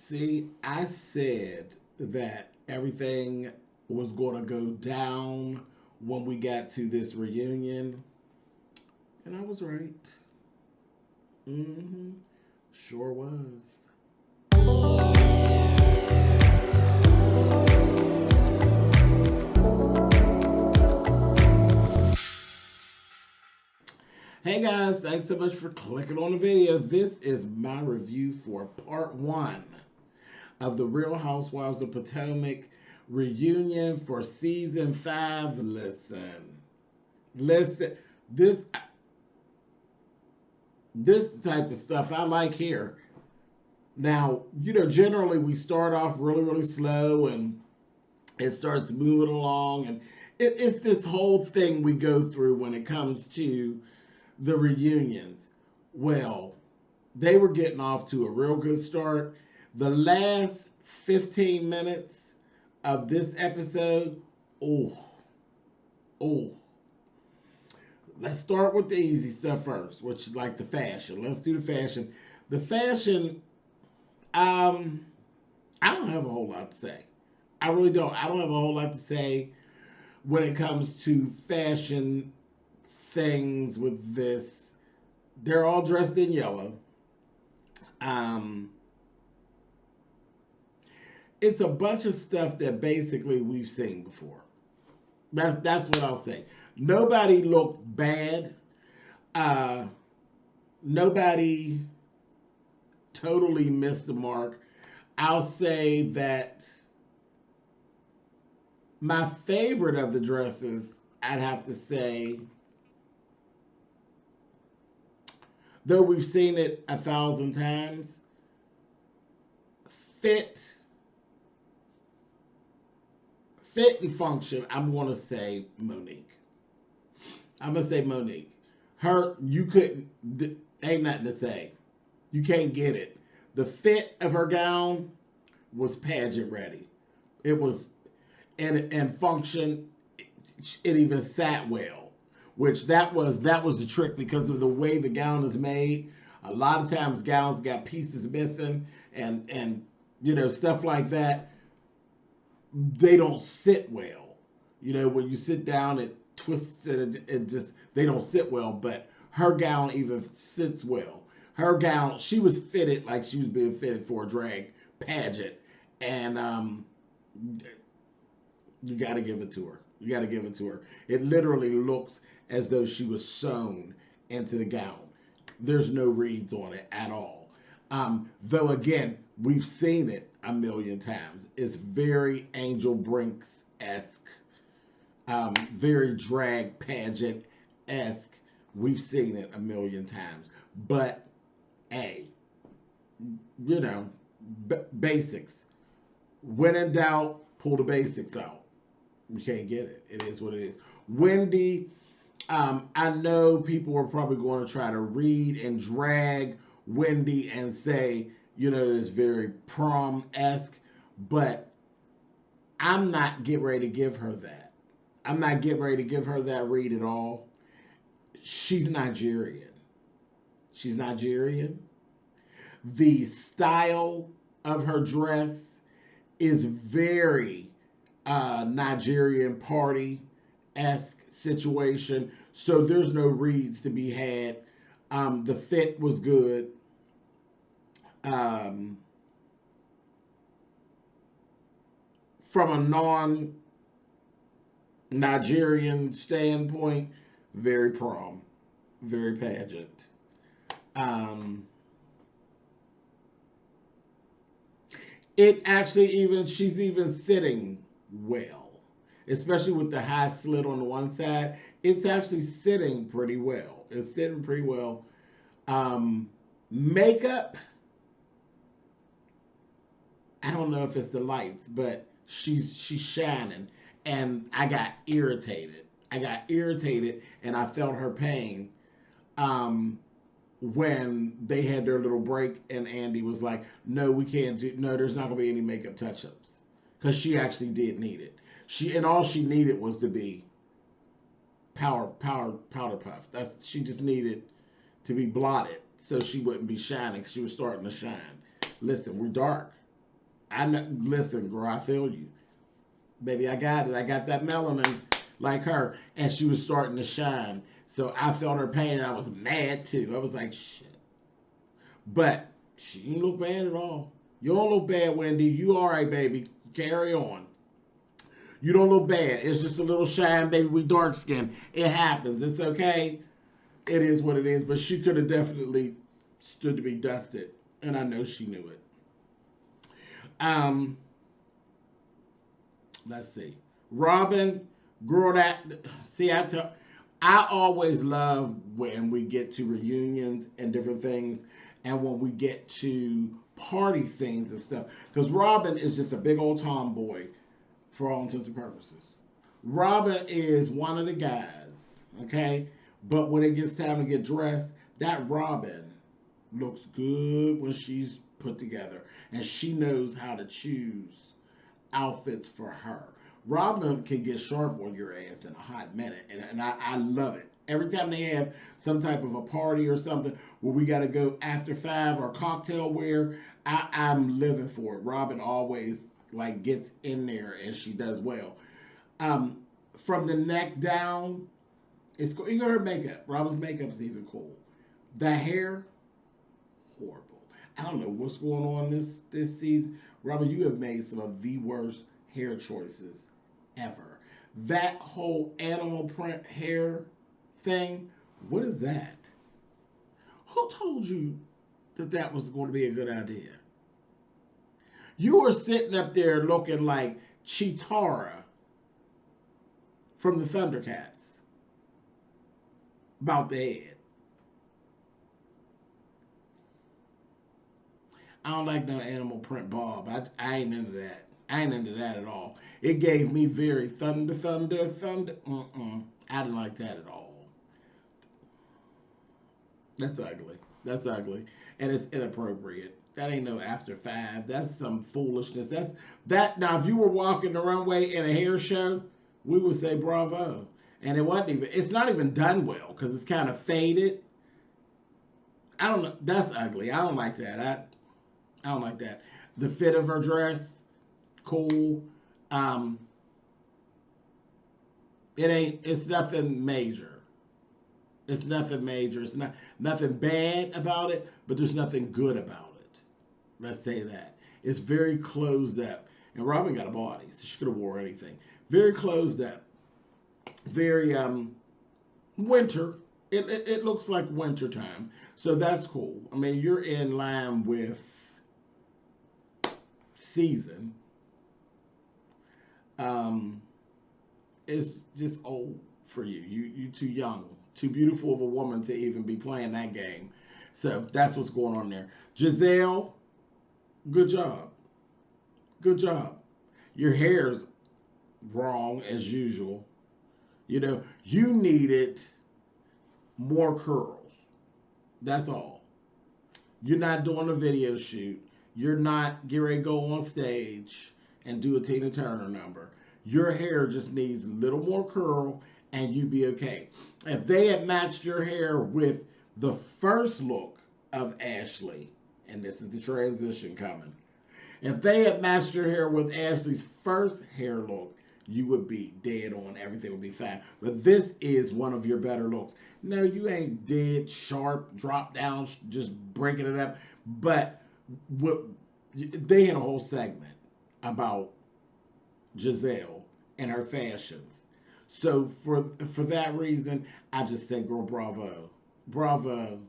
See, I said that everything was going to go down when we got to this reunion, and I was right. Mm-hmm. Sure was. Hey guys, thanks so much for clicking on the video. This is my review for part one of the Real Housewives of Potomac reunion for season 5. Listen, this type of stuff I like here. Now, generally we start off really, really slow and it starts moving along, and it's this whole thing we go through when it comes to the reunions. Well, they were getting off to a real good start. The last 15 minutes of this episode, oh, oh. Let's start with the easy stuff first, which is like the fashion. Let's do the fashion. The fashion, I don't have a whole lot to say. I really don't. I don't have a whole lot to say when it comes to fashion things with this. They're all dressed in yellow. It's a bunch of stuff that basically we've seen before. That's what I'll say. Nobody looked bad. Nobody totally missed the mark. I'll say that my favorite of the dresses, I'd have to say, though we've seen it 1,000 times, fit and function, I'm going to say Monique. Her, you couldn't, ain't nothing to say. You can't get it. The fit of her gown was pageant ready. It was, and function, it even sat well. Which that was the trick, because of the way the gown is made. A lot of times gowns got pieces missing and stuff like that. They don't sit well. When you sit down, it twists and it just, they don't sit well. But her gown even sits well. Her gown, she was fitted like she was being fitted for a drag pageant, and you got to give it to her. You got to give it to her. It literally looks as though she was sewn into the gown. There's no reeds on it at all. Though again, we've seen it a million times. It's very Angel Brinks-esque, very drag pageant-esque. We've seen it a million times. But, hey, basics. When in doubt, pull the basics out. You can't get it. It is what it is. Wendy, I know people are probably going to try to read and drag Wendy and say, it's very prom-esque, but I'm not getting ready to give her that. I'm not getting ready to give her that read at all. She's Nigerian. The style of her dress is very Nigerian party-esque situation, so there's no reads to be had. The fit was good. From a non-Nigerian standpoint, very prom, very pageant. It actually she's even sitting well, especially with the high slit on the one side. It's actually sitting pretty well. Makeup, I don't know if it's the lights, but she's shining, and I got irritated. And I felt her pain when they had their little break, and Andy was like, no, we can't do, no, there's not going to be any makeup touch-ups, because she actually did need it. All she needed was to be powder puff. She just needed to be blotted so she wouldn't be shining, because she was starting to shine. Listen, we're dark. I know, listen, girl, I feel you. Baby, I got it. I got that melanin like her. And she was starting to shine. So I felt her pain and I was mad too. I was like, shit. But she didn't look bad at all. You don't look bad, Wendy. You all right, baby. Carry on. You don't look bad. It's just a little shine, baby. We dark skinned. It happens. It's okay. It is what it is. But she could have definitely stood to be dusted. And I know she knew it. Um, let's see. Robin, girl, that see, I always love when we get to reunions and different things, and when we get to party scenes and stuff. Because Robin is just a big old tomboy for all intents and purposes. Robin is one of the guys, okay? But when it gets time to get dressed, that Robin looks good when she's put together. And she knows how to choose outfits for her. Robin can get sharp on your ass in a hot minute. And I love it. Every time they have some type of a party or something where we got to go after 5 or cocktail wear, I'm living for it. Robin always like gets in there and she does well. From the neck down, it's cool. Even her makeup. Robin's makeup is even cool. The hair, horrible. I don't know what's going on this season. Robin, you have made some of the worst hair choices ever. That whole animal print hair thing, what is that? Who told you that that was going to be a good idea? You were sitting up there looking like Chitara from the Thundercats about the head. I don't like no animal print bob. I ain't into that. I ain't into that at all. It gave me very thunder. I didn't like that at all. That's ugly. That's ugly. And it's inappropriate. That ain't no after 5. That's some foolishness. That now if you were walking the runway in a hair show, we would say bravo. And it wasn't even, it's not even done well because it's kind of faded. I don't know. That's ugly. I don't like that. I don't like that. The fit of her dress, cool. It's nothing major. It's nothing major. It's not nothing bad about it, but there's nothing good about it. Let's say that. It's very closed up. And Robin got a body, so she could have wore anything. Very closed up. Very winter. It looks like winter time. So that's cool. I mean, you're in line with season. It's just old for you. You too young, too beautiful of a woman to even be playing that game. So that's what's going on there. Gizelle, good job. Good job. Your hair's wrong as usual. You know, you needed more curls. That's all. You're not doing a video shoot. You're not getting ready to go on stage and do a Tina Turner number. Your hair just needs a little more curl and you'd be okay. If they had matched your hair with the first look of Ashley, and this is the transition coming, if they had matched your hair with Ashley's first hair look, you would be dead on. Everything would be fine. But this is one of your better looks. No, you ain't dead, sharp, drop down, just breaking it up. But they had a whole segment about Gizelle and her fashions. So for that reason, I just say, girl, bravo. Bravo.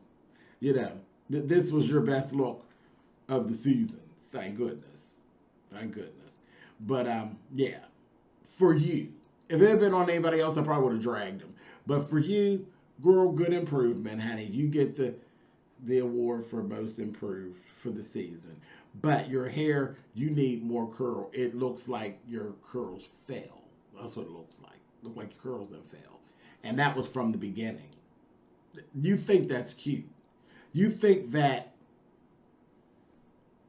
You know, this was your best look of the season. Thank goodness. Thank goodness. But, yeah. For you. If it had been on anybody else, I probably would have dragged them. But for you, girl, good improvement, honey. You get the award for most improved for the season. But your hair, you need more curl. It looks like your curls fell. That's what it looks like. Look like your curls done fell. And that was from the beginning. You think that's cute. You think that,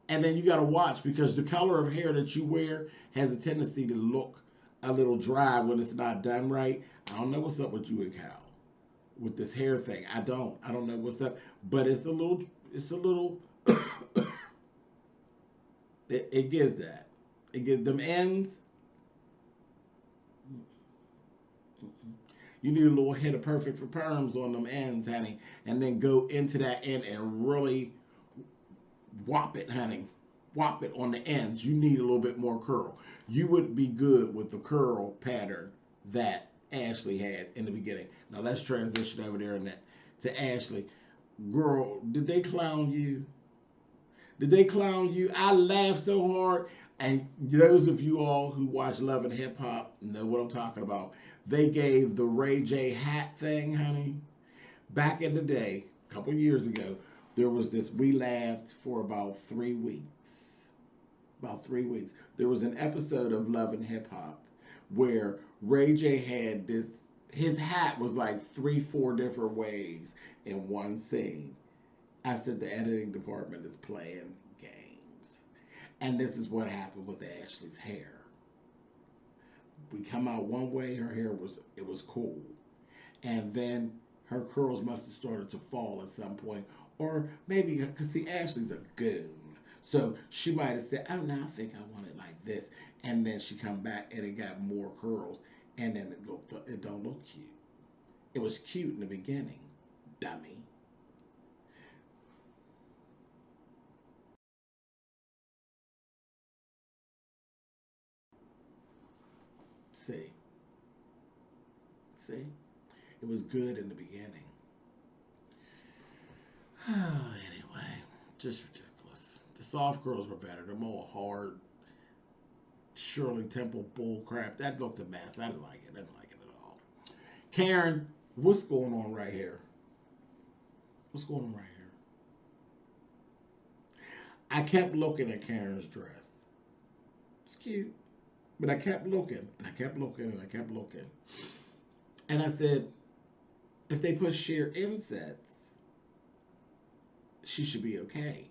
and then you got to watch because the color of hair that you wear has a tendency to look a little dry when it's not done right. I don't know what's up with you and Cal with this hair thing. I don't know what's up, but it's a little It gives that. It gives them ends. You need a little hit of perfect for perms on them ends, honey, and then go into that end and really whop it, honey. Whop it on the ends. You need a little bit more curl. You would be good with the curl pattern that Ashley had in the beginning. Now let's transition over there and that to Ashley. Girl, did they clown you? Did they clown you? I laughed so hard. And those of you all who watch Love and Hip Hop know what I'm talking about. They gave the Ray J hat thing, honey. Back in the day, a couple years ago, there was this, we laughed for about 3 weeks. About 3 weeks. There was an episode of Love and Hip Hop where Ray J had this, his hat was like 3-4 different ways in one scene. I said the editing department is playing games. And this is what happened with Ashley's hair. We come out one way, her hair was cool. And then her curls must have started to fall at some point. Or maybe, because see, Ashley's a goon. So she might have said, oh, no, I think I want it like this. And then she come back and it got more curls. And then it don't look cute. It was cute in the beginning, dummy. See? It was good in the beginning. Anyway, just ridiculous. The soft girls were better. The more hard Shirley Temple bull crap. That looked a mess. I didn't like it. I didn't like it at all. Karen, what's going on right here? What's going on right here? I kept looking at Karen's dress. It's cute. But I kept looking, and I kept looking, and I kept looking. And I said, if they put sheer insets, she should be okay.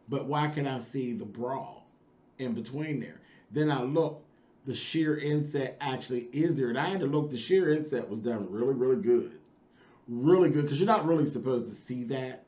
But why can I see the bra in between there? Then I look, the sheer inset actually is there. And I had to look, the sheer inset was done really, really good. Really good, because you're not really supposed to see that.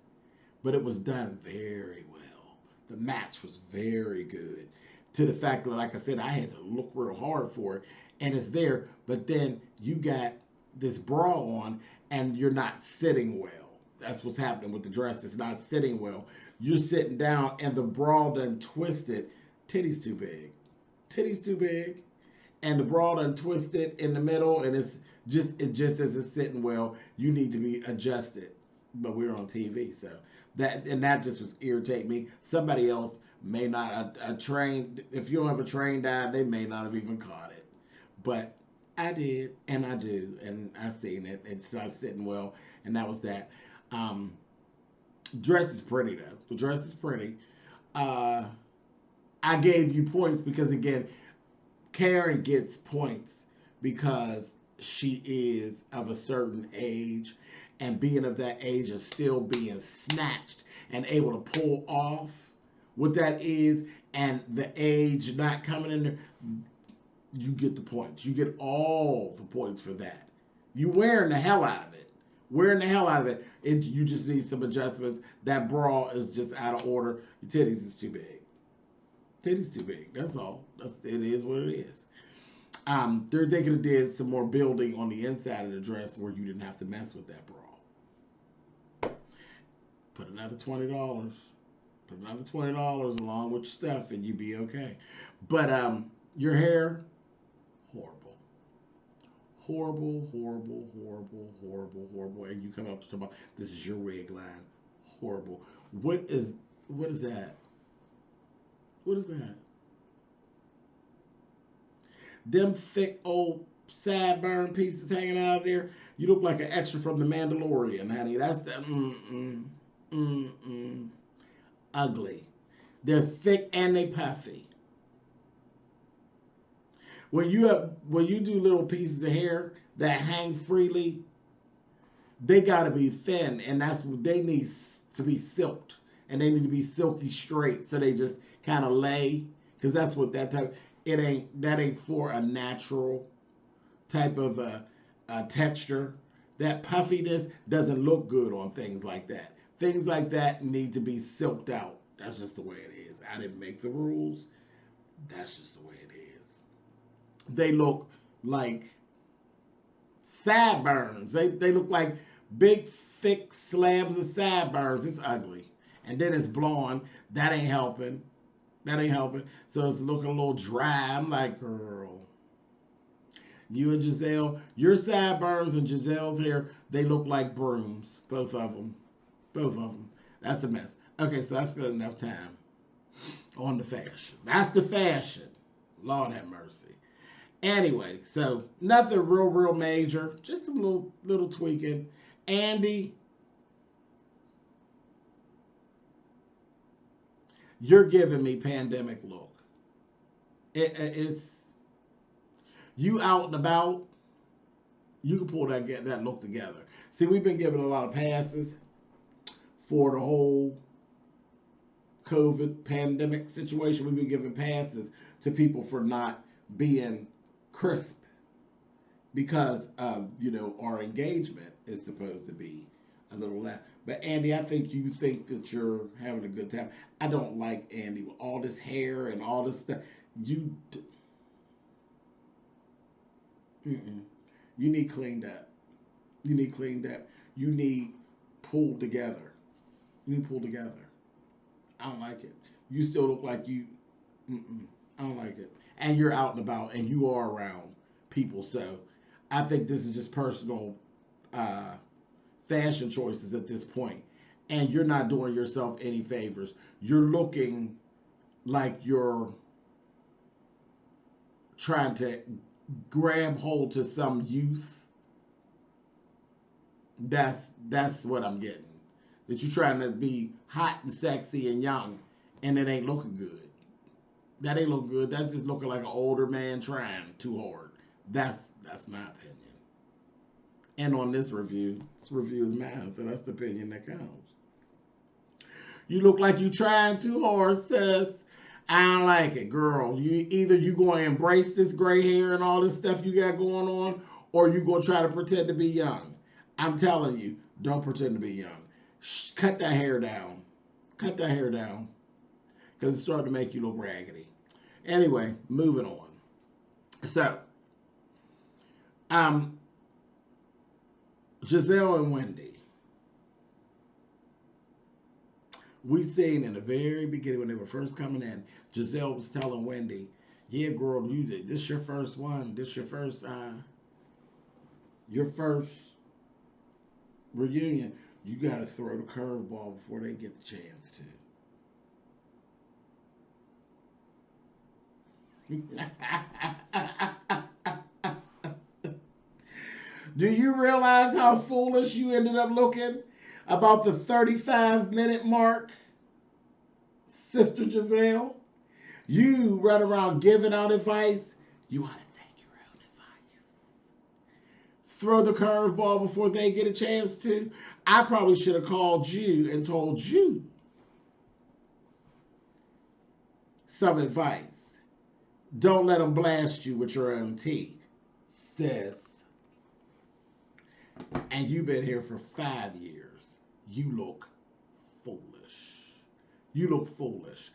But it was done very well. The match was very good. To the fact that, like I said, I had to look real hard for it. And it's there, but then you got this bra on and you're not sitting well. That's what's happening with the dress. It's not sitting well. You're sitting down and the bra done twisted. Titties too big. Titties too big. And the bra done twisted in the middle and it just as it's sitting well, you need to be adjusted. But we're on TV, so that just was irritating me. Somebody else may not, a trained, if you don't have a trained eye, they may not have even caught it. But I did, and I do, and I seen it. It's not sitting well, and that was that. Dress is pretty, though. The dress is pretty. I gave you points because, again, Karen gets points because she is of a certain age, and being of that age is still being snatched and able to pull off what that is, and the age not coming in there, you get the points. You get all the points for that. You wearing the hell out of it. Wearing the hell out of it. You just need some adjustments. That bra is just out of order. Your titties is too big. Titties too big. That's all. It is what it is. They could have did some more building on the inside of the dress where you didn't have to mess with that bra. Put another $20. Put another $20 along with your stuff and you'd be okay. But your hair, horrible. Horrible, horrible, horrible, horrible, horrible. And you come up to talk about, this is your wig line. Horrible. What is that? What is that? Them thick old sideburn pieces hanging out of there. You look like an extra from The Mandalorian, honey. That's the ugly. They're thick and they puffy. When you do little pieces of hair that hang freely, they gotta be thin, and that's what they need to be silked, and they need to be silky straight, so they just kind of lay, because that's what that type. That ain't for a natural type of a texture. That puffiness doesn't look good on things like that. Things like that need to be silked out. That's just the way it is. I didn't make the rules. That's just the way it is. They look like sideburns. They look like big, thick slabs of sideburns. It's ugly. And then it's blonde. That ain't helping. That ain't helping. So it's looking a little dry. I'm like, girl. You and Gizelle, your sideburns and Giselle's hair, they look like brooms. Both of them. Both of them. That's a mess. Okay, so I spent enough time on the fashion. That's the fashion. Lord have mercy. Anyway, so nothing real major. Just a little tweaking. Andy, you're giving me pandemic look. It's you out and about. You can pull that look together. See, we've been given a lot of passes for the whole COVID pandemic situation. We've been giving passes to people for not being crisp because our engagement is supposed to be a little less. But Andy, I think you think that you're having a good time. I don't like Andy with all this hair and all this stuff. You need cleaned up. You need cleaned up. You need pulled together. You need pulled together. I don't like it. You still look like you. I don't like it. And you're out and about, and you are around people. So I think this is just personal fashion choices at this point. And you're not doing yourself any favors. You're looking like you're trying to grab hold to some youth. That's what I'm getting. That you're trying to be hot and sexy and young, and it ain't looking good. That ain't looking good. That's just looking like an older man trying too hard. That's my opinion. And on this review is mine, so that's the opinion that counts. You look like you trying too hard, sis. I don't like it, girl. Either you going to embrace this gray hair and all this stuff you got going on, or you going to try to pretend to be young. I'm telling you, don't pretend to be young. Cut that hair down. Cut that hair down. Because it's starting to make you look raggedy. Anyway, moving on. So, Gizelle and Wendy. We seen in the very beginning when they were first coming in, Gizelle was telling Wendy, yeah, girl, this your first one. This your first reunion. You got to throw the curveball before they get the chance to. Do you realize how foolish you ended up looking about the 35-minute mark, Sister Gizelle? You run around giving out advice. You want to take your own advice. Throw the curveball before they get a chance to. I probably should have called you and told you some advice. Don't let them blast you with your own tea, sis. And you've been here for 5 years. You look foolish. You look foolish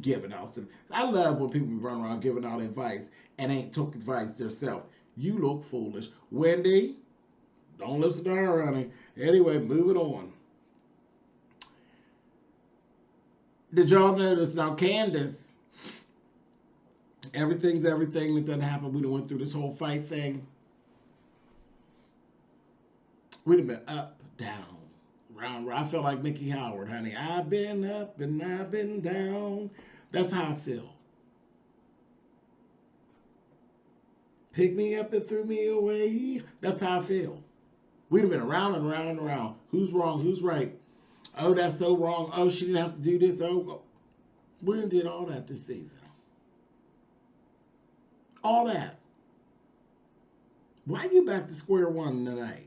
giving out some. I love when people run around giving out advice and ain't took advice themselves. You look foolish. Wendy, don't listen to her, honey. Anyway, moving on. Did y'all notice now, Candace, everything's everything that doesn't happen. We done went through this whole fight thing. We'd have been up, down, round. I felt like Mickey Howard, honey. I've been up and I've been down. That's how I feel. Pick me up and threw me away. That's how I feel. We'd have been around and around and around. Who's wrong? Who's right? Oh, that's so wrong. Oh, she didn't have to do this. Oh, we did all that this season. All that. Why are you back to square one tonight?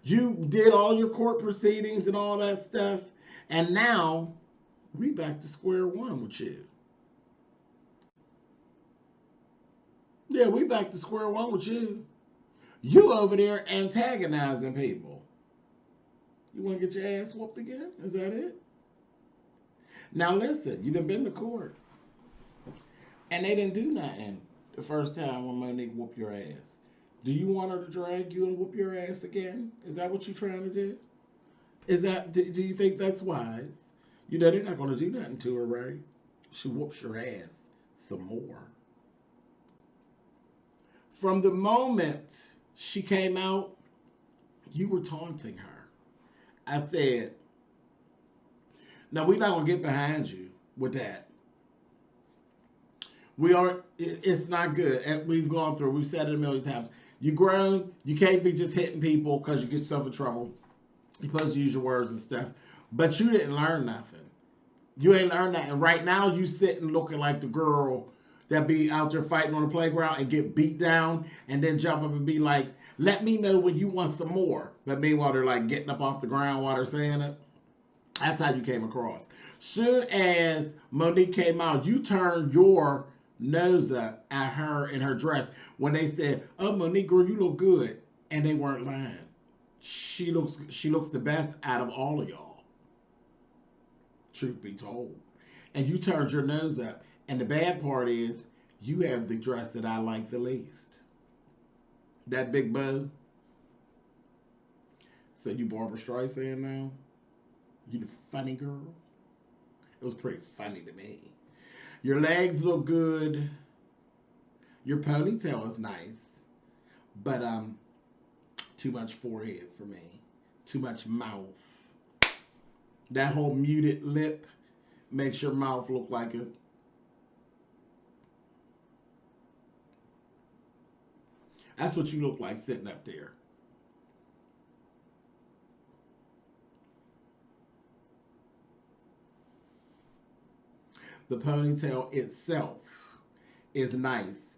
You did all your court proceedings and all that stuff, and now we back to square one with you. Yeah, we back to square one with you. You over there antagonizing people. You want to get your ass whooped again? Is that it? Now listen, you done been to court, and they didn't do nothing the first time when Monique whooped your ass. Do you want her to drag you and whoop your ass again? Is that what you're trying to do? Do you think that's wise? You know they're not going to do nothing to her, right? She whoops your ass some more. From the moment she came out, you were taunting her. I said, now we're not going to get behind you with that. We are, it's not good. And we've gone through, we've said it a million times. You grown, you can't be just hitting people because you get yourself in trouble. You're supposed to use your words and stuff. But you didn't learn nothing. You ain't learned that. And right now you sitting looking like the girl that be out there fighting on the playground and get beat down and then jump up and be like, let me know when you want some more. But meanwhile, they're like getting up off the ground while they're saying it. That's how you came across. Soon as Monique came out, you turned your nose up at her in her dress when they said, oh, Monique, girl, you look good. And they weren't lying. She looks the best out of all of y'all. Truth be told. And you turned your nose up. And the bad part is, you have the dress that I like the least. That big bow. So you Barbara Streisand now? You the funny girl? It was pretty funny to me. Your legs look good. Your ponytail is nice. But too much forehead for me. Too much mouth. That whole muted lip makes your mouth look like a... That's what you look like sitting up there. The ponytail itself is nice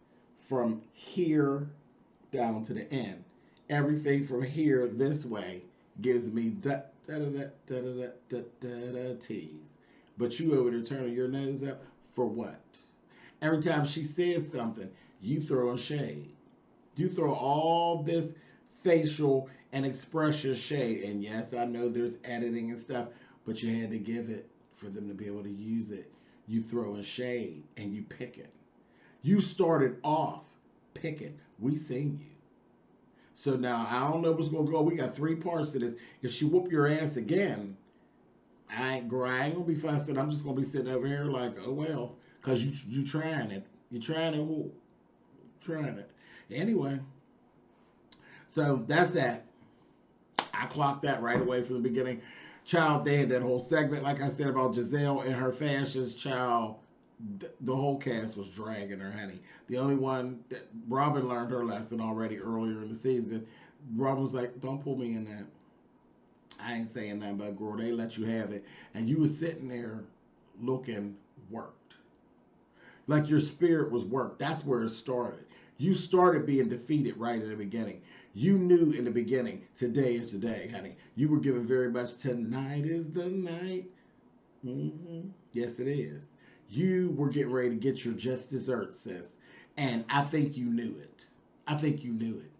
from here down to the end. Everything from here this way gives me tease. But you over there turning your nose up for what? Every time she says something, you throw a shade. You throw all this facial and expression shade. And yes, I know there's editing and stuff, but you had to give it for them to be able to use it. You throw a shade and you pick it. You started off picking. We seen you. So now, I don't know what's going to go. We got 3 parts to this. If she whoop your ass again, I ain't going to be fussing. I'm just going to be sitting over here like, oh, well. Because you trying it. You trying it. Who? Trying it. Anyway. So, that's that. I clocked that right away from the beginning. Child, they had that whole segment, like I said, about Gizelle and her fashions. Child, the whole cast was dragging her, honey. The only one that Robin learned her lesson already earlier in the season. Robin was like, don't pull me in that. I ain't saying nothing, but girl, they let you have it. And you was sitting there looking worked. Like your spirit was worked. That's where it started. You started being defeated right in the beginning. You knew in the beginning, today is today, honey. You were given very much, tonight is the night. Yes, it is. You were getting ready to get your just desserts, sis. And I think you knew it. I think you knew it.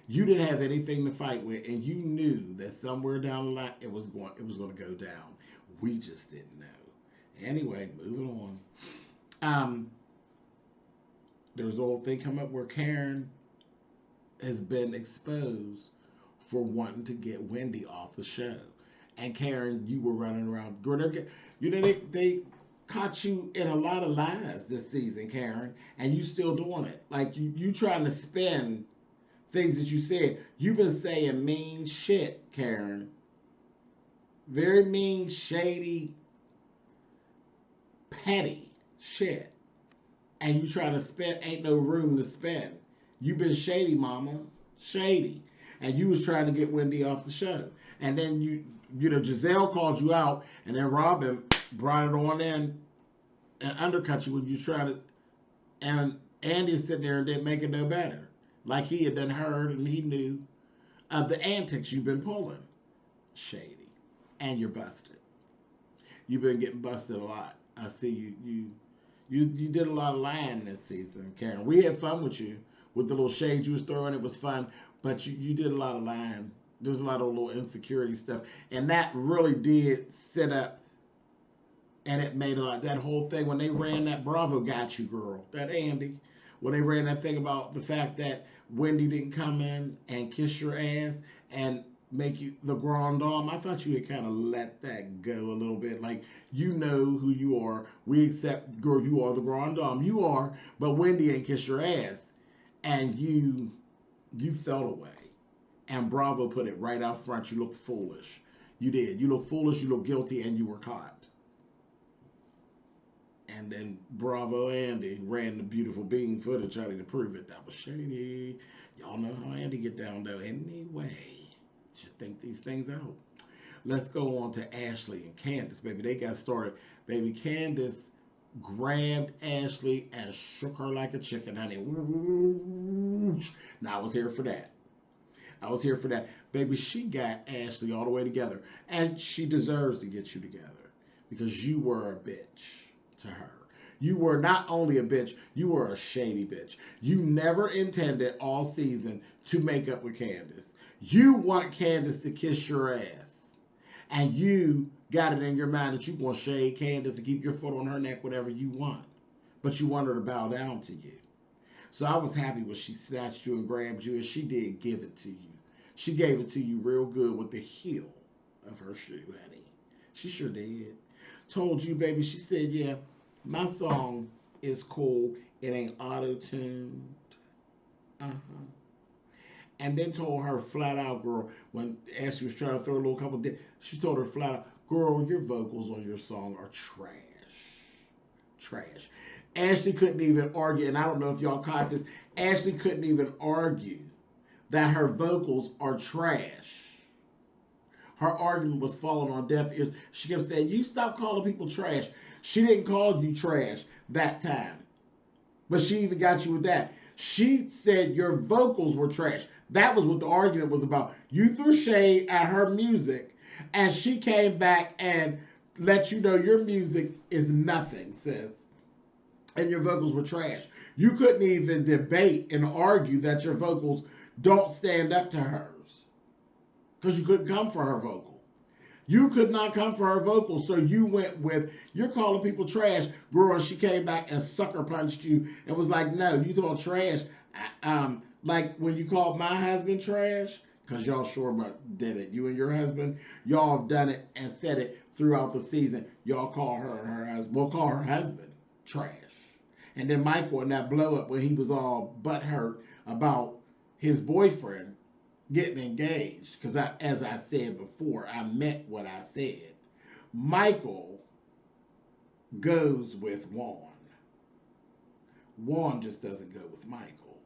You didn't have anything to fight with, and you knew that somewhere down the line it was going to go down. We just didn't know. Anyway, moving on. There was a whole thing come up where Karen has been exposed for wanting to get Wendy off the show. And Karen, you were running around. You know, they caught you in a lot of lies this season, Karen, and you still doing it. Like, you trying to spin things that you said. You've been saying mean shit, Karen. Very mean, shady, petty shit. And you trying to spend, ain't no room to spend. You've been shady, mama. Shady. And you was trying to get Wendy off the show. And then you know, Gizelle called you out, and then Robin brought it on in and undercut you when you trying to, and Andy's sitting there and didn't make it no better. Like he had done heard and he knew of the antics you've been pulling. Shady. And you're busted. You've been getting busted a lot. I see you did a lot of lying this season, Karen. We had fun with you, with the little shade you was throwing. It was fun, but you did a lot of lying. There was a lot of little insecurity stuff, and that really did set up And it made a lot. That whole thing when they ran that Bravo got you, girl. That Andy. When they ran that thing about the fact that Wendy didn't come in and kiss your ass and make you the grand dame. I thought you had kind of let that go a little bit. Like, you know who you are. We accept, girl, you are the grand dame. You are, but Wendy ain't kiss your ass. And you felt away. And Bravo put it right out front. You looked foolish. You did. You looked foolish, you looked guilty, and you were caught. And then Bravo Andy ran the beautiful bean footage trying to prove it. That was shady. Y'all know how Andy get down though. Anyway, should think these things out. Let's go on to Ashley and Candace, baby. They got started. Baby, Candace grabbed Ashley and shook her like a chicken, honey. Now, I was here for that. I was here for that. Baby, she got Ashley all the way together. And she deserves to get you together. Because you were a bitch to her. You were not only a bitch, you were a shady bitch. You never intended all season to make up with Candace. You want Candace to kiss your ass. And you got it in your mind that you're going to shade Candace and keep your foot on her neck, whatever you want. But you want her to bow down to you. So I was happy when she snatched you and grabbed you, and she did give it to you. She gave it to you real good with the heel of her shoe, honey. She sure did. Told you, baby, she said, yeah, my song is cool. It ain't auto-tuned. And then told her flat out, girl, when Ashley was trying to throw a little couple, she told her flat out, girl, your vocals on your song are trash. Trash. Ashley couldn't even argue, and I don't know if y'all caught this, Ashley couldn't even argue that her vocals are trash. Her argument was falling on deaf ears. She kept saying, you stop calling people trash. She didn't call you trash that time. But she even got you with that. She said your vocals were trash. That was what the argument was about. You threw shade at her music, and she came back and let you know your music is nothing, sis. And your vocals were trash. You couldn't even debate and argue that your vocals don't stand up to hers. Because you couldn't come for her vocal. You could not come for her vocal, so you went with, you're calling people trash. Girl, and she came back and sucker punched you and was like, no, you talking trash. Like when you called my husband trash, because y'all sure did it. You and your husband, y'all have done it and said it throughout the season. Y'all call her and her husband, well, call her husband trash. And then Michael in that blow up when he was all butthurt about his boyfriend getting engaged, because as I said before, I meant what I said. Michael goes with Juan. Juan just doesn't go with Michael.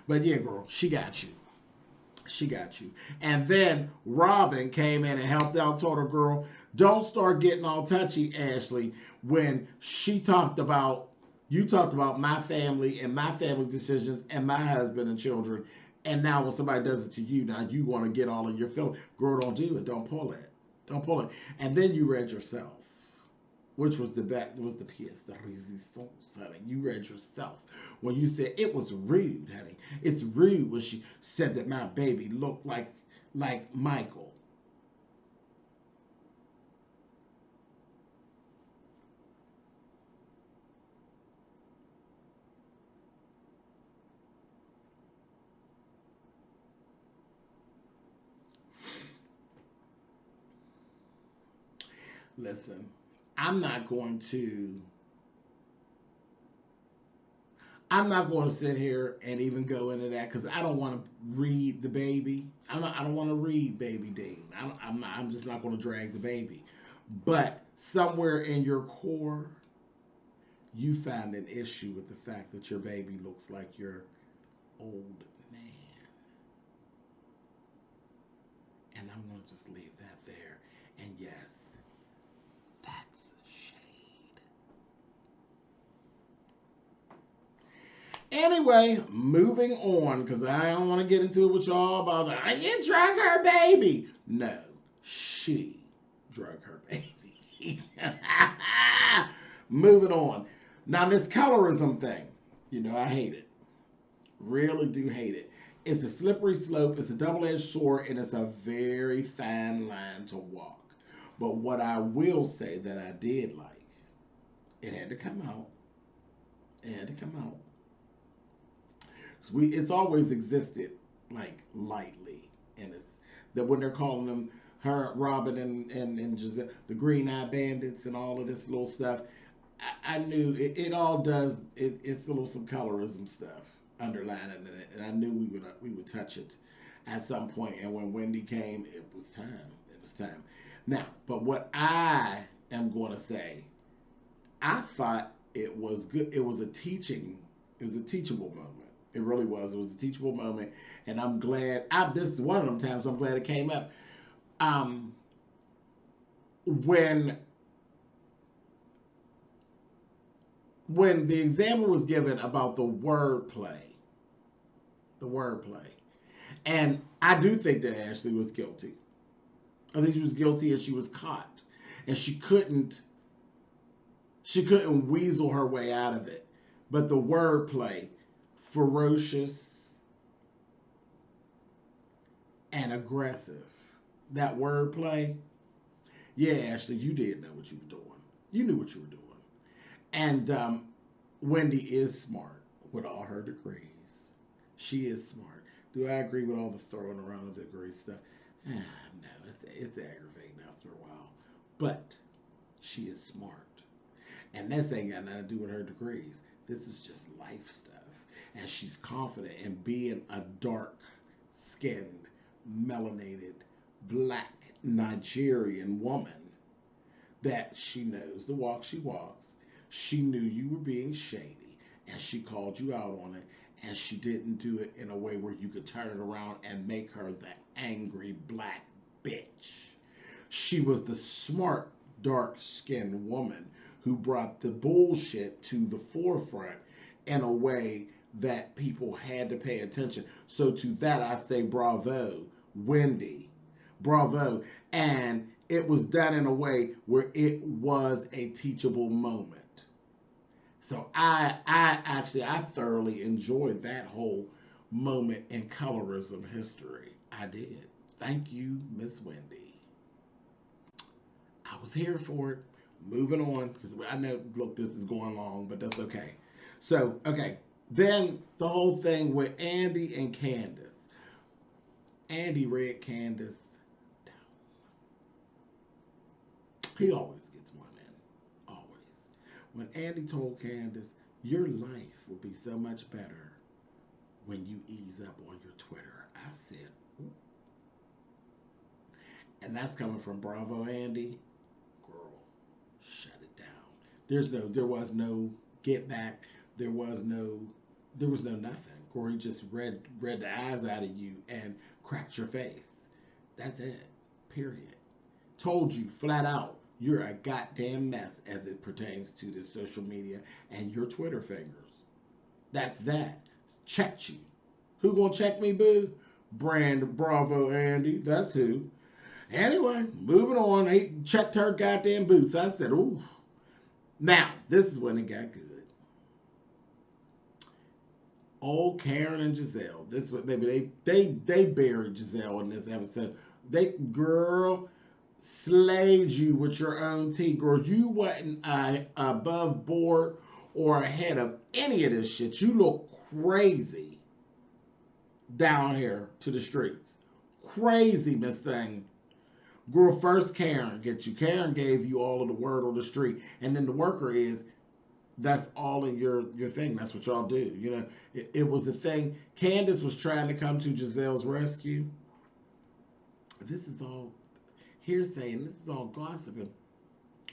But yeah, girl, she got you. She got you. And then Robin came in and helped out, told her, girl, don't start getting all touchy, Ashley, when she talked about, you talked about my family and my family decisions and my husband and children. And now when somebody does it to you, now you want to get all in your feelings. Girl, don't do it. Don't pull it. Don't pull it. And then you read yourself, which was the pièce de résistance, honey. You read yourself when you said it was rude, honey. It's rude when she said that my baby looked like Michael. Listen, I'm not going to sit here and even go into that because I don't want to read the baby. I don't want to read Baby Dean. I'm just not going to drag the baby. But somewhere in your core, you find an issue with the fact that your baby looks like your old man. And I'm going to just leave that there. And yes, that's shade. Anyway, moving on, because I don't want to get into it with y'all about that. You drug her baby. No, she drug her baby. Moving on. Now, this colorism thing, you know, I hate it. Really do hate it. It's a slippery slope. It's a double-edged sword, and it's a very fine line to walk. But what I will say that I did like, it had to come out. It had to come out. It's always existed like lightly, and it's that when they're calling them her, Robin, and Giselle, the Green Eye Bandits, and all of this little stuff. I knew it all does. It's a little some colorism stuff underlining it, and I knew we would touch it at some point. And when Wendy came, it was time. It was time. Now, but what I am going to say, I thought it was good. It was a teaching. It was a teachable moment. It really was. It was a teachable moment, and I'm glad. This is one of them times I'm glad it came up. When the example was given about the wordplay, and I do think that Ashley was guilty. I think she was guilty, and she was caught, and she couldn't weasel her way out of it. But the wordplay, ferocious and aggressive, that wordplay. Yeah, Ashley, you did know what you were doing. You knew what you were doing. And Wendy is smart with all her degrees. She is smart. Do I agree with all the throwing around the degree stuff? No, it's aggravating after a while. But she is smart. And this ain't got nothing to do with her degrees. This is just life stuff. And she's confident in being a dark-skinned, melanated, black Nigerian woman that she knows the walk she walks. She knew you were being shady, and she called you out on it, and she didn't do it in a way where you could turn it around and make her the angry black bitch. She was the smart, dark-skinned woman who brought the bullshit to the forefront in a way that people had to pay attention. So to that I say bravo, Wendy. Bravo. And it was done in a way where it was a teachable moment. So I thoroughly enjoyed that whole moment in colorism history. I did. Thank you, Miss Wendy. I was here for it. Moving on, because I know, look, this is going long, but that's okay. So, okay. Then the whole thing with Andy and Candace. Andy read Candace down. He always gets one in. Always. When Andy told Candace, your life will be so much better when you ease up on your Twitter. I said, ooh. And that's coming from Bravo Andy. Girl, shut it down. There was no get back. There was no nothing. Corey just read the eyes out of you and cracked your face. That's it. Period. Told you flat out, you're a goddamn mess as it pertains to this social media and your Twitter fingers. That's that. Checked you. Who gonna check me, boo? Bravo Andy. That's who. Anyway, moving on. They checked her goddamn boots. I said, ooh. Now, this is when it got good. Old Karen and Gizelle. This is what, baby, they buried Gizelle in this episode. They, girl, slayed you with your own tea. Girl, you wasn't above board or ahead of any of this shit. You look crazy down here to the streets. Crazy, Miss Thing. Girl, first Karen get you. Karen gave you all of the word on the street. And then the worker is, that's all in your thing. That's what y'all do. You know, it was the thing. Candace was trying to come to Giselle's rescue. This is all hearsay and this is all gossiping.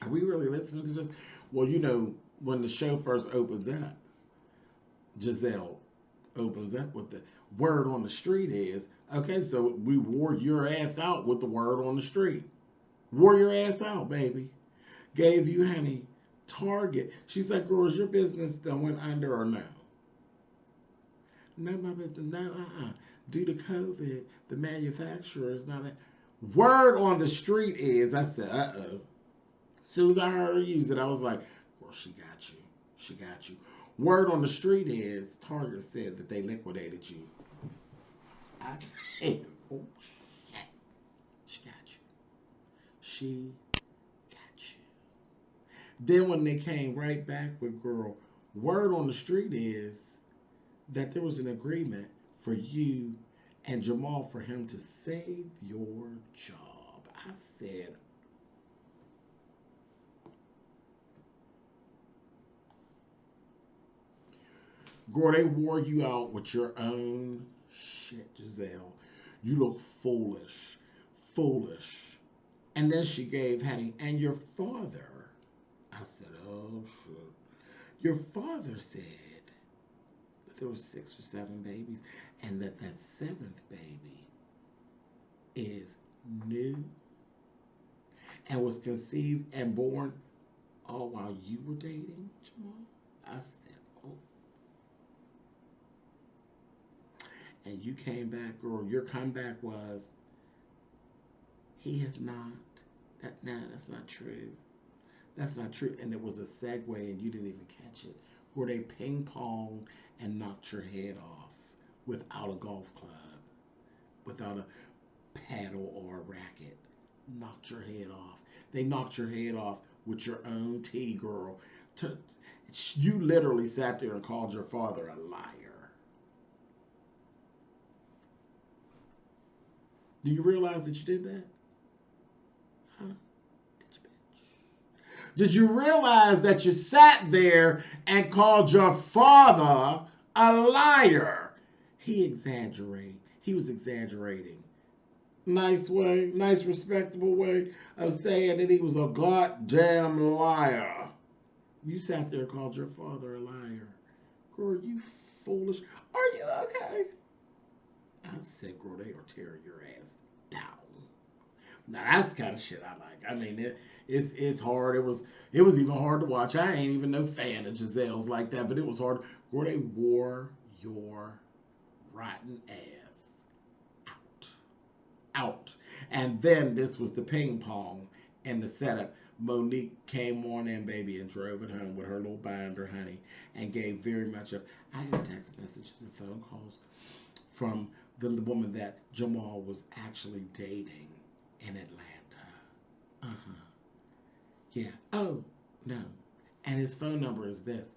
Are we really listening to this? Well, you know, when the show first opens up, Gizelle opens up with the word on the street is, okay, so we wore your ass out with the word on the street. Wore your ass out, baby. Gave you, honey, Target. She said, girl, is your business that went under or no? No, my business, no, Due to COVID, the manufacturer is not. Word on the street is, I said, uh-oh. As soon as I heard her use it, I was like, well, she got you. She got you. Word on the street is, Target said that they liquidated you. I said, oh, shit. She got you. She Then when they came right back with girl, word on the street is that there was an agreement for you and Jamal for him to save your job. I said, girl, they wore you out with your own shit, Gizelle. You look foolish. Foolish. And then she gave Hattie, and your father. I said, oh, shit. Your father said that there were 6 or 7 babies, and that that 7th baby is new and was conceived and born all while you were dating Jamal. I said, oh. And you came back, girl. Your comeback was, he has not. That's not true. That's not true. And it was a segue, and you didn't even catch it. Where they ping-ponged and knocked your head off without a golf club, without a paddle or a racket. Knocked your head off. They knocked your head off with your own tea, girl. You literally sat there and called your father a liar. Do you realize that you did that? Huh? Did you, bitch? Did you realize that you sat there and called your father a liar? He was exaggerating. Nice way, nice respectable way of saying that he was a goddamn liar. You sat there and called your father a liar. Girl, you foolish. Are you okay? I said, girl, they are tearing your ass down. Now that's the kind of shit I like. I mean, it's hard. It was even hard to watch. I ain't even no fan of Gizelle's like that, but it was hard. Girl, they wore your rotten ass out. And then this was the ping pong and the setup. Monique came on in, baby, and drove it home with her little binder, honey, and gave very much of. I got text messages and phone calls from the woman that Jamal was actually dating in Atlanta. Uh-huh. Yeah. Oh, no. And his phone number is this.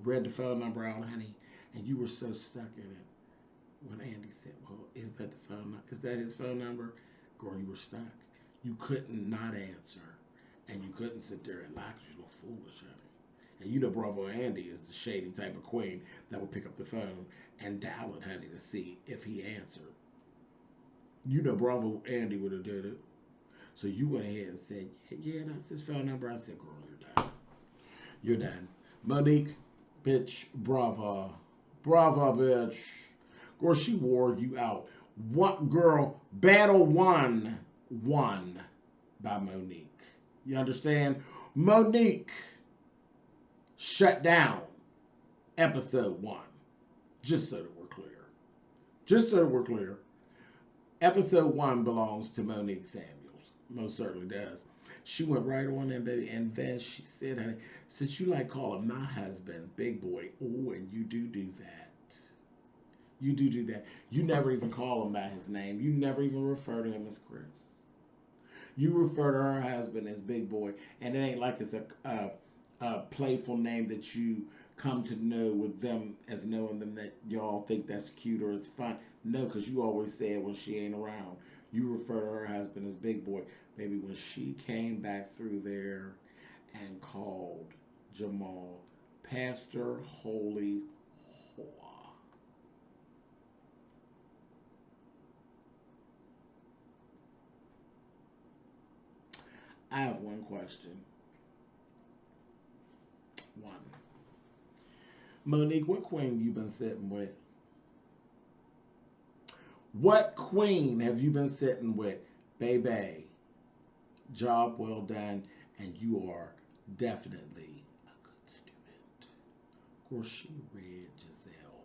Read the phone number out, honey, and you were so stuck in it. When Andy said, well, is that the phone? Is that his phone number? Girl, you were stuck. You couldn't not answer. And you couldn't sit there and lie because you look foolish, honey. And you know Bravo Andy is the shady type of queen that would pick up the phone and dial it, honey, to see if he answered. You know Bravo Andy would have did it. So you went ahead and said, yeah, that's his phone number. I said, girl, you're done. You're done. Monique, bitch, brava. Brava, bitch. Girl, she wore you out. What girl? Battle won by Monique. You understand? Monique shut down episode 1. Just so that we're clear. Just so that we're clear. Episode 1 belongs to Monique Samuels. Most certainly does. She went right on in, baby, and then she said, honey, since you like calling my husband Big Boy, oh, and you do that. You do that. You never even call him by his name. You never even refer to him as Chris. You refer to her husband as Big Boy, and it ain't like it's a playful name that you come to know with them as knowing them that y'all think that's cute or it's fun. No, because you always say it when she ain't around. You refer to her husband as Big Boy. Baby, when she came back through there and called Jamal Pastor Holy Whore. I have one question. One. Monique, what queen you been sitting with? What queen have you been sitting with? Baby, job well done, and you are definitely a good student. Of course, she read Gizelle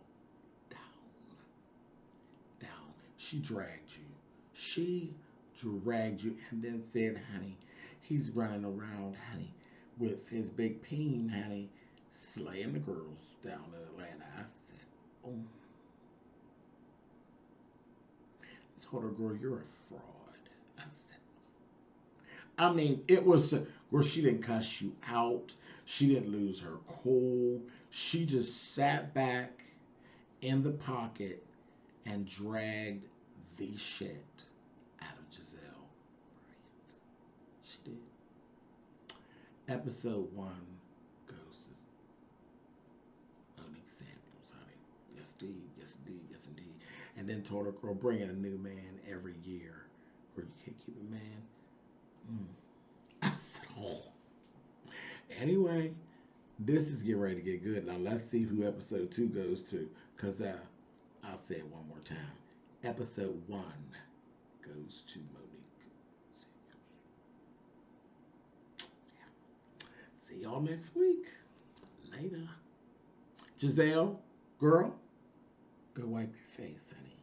down. She dragged you. She dragged you and then said, honey, he's running around, honey, with his big peen, honey, slaying the girls down in Atlanta. I said, oh. I told her, girl, you're a fraud. I said, I mean, it was where she didn't cuss you out. She didn't lose her cool. She just sat back in the pocket and dragged the shit out of Gizelle. Brilliant. She did. Episode 1 goes to Monique Samuels, honey. Yes, indeed. Yes, indeed. Yes, indeed. And then told her, girl, bring in a new man every year. Or you can't keep a man. I said, oh. Anyway, this is getting ready to get good. Now, let's see who episode 2 goes to. Because I'll say it one more time. Episode 1 goes to Monique. Yeah. See y'all next week. Later. Gizelle, girl, go wipe your face, honey.